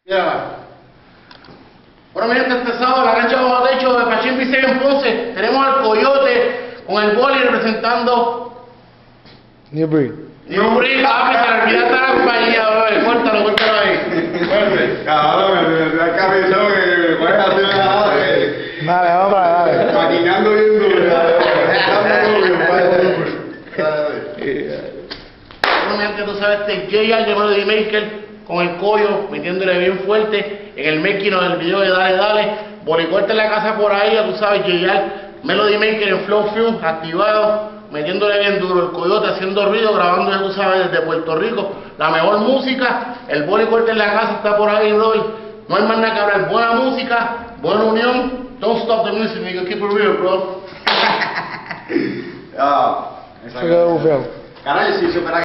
Ya. Bueno, miren, este sábado la cancha bajo techo de Pachín Vicente en Ponce, tenemos al Coyote con el boli representando New Breed. New Breed, papi, se le olvidaste la compañía, bro. Cuéntalo ahí. Fuerte. Cabrón, me da cabezón que puedes hacer nada. Dale, vamos para allá, dale. Maquinando bien duro. Bueno, miren que tú sabes, JR de Melody Maker con el Coyo, metiéndole bien fuerte en el making del video de Dale Dale. Bolicorte en la casa por ahí, ya tú sabes, JR Melody Maker en Flow Film, activado, metiéndole bien duro. El Coyote haciendo ruido, grabando, ya tú sabes, desde Puerto Rico. La mejor música, el Bolicorte en la casa está por ahí, brother. No hay más nada que hablar. Buena música, buena unión. Don't stop the music, nigga. Keep it real, bro. Ah, Eso quedó bufeado. Caray, si supera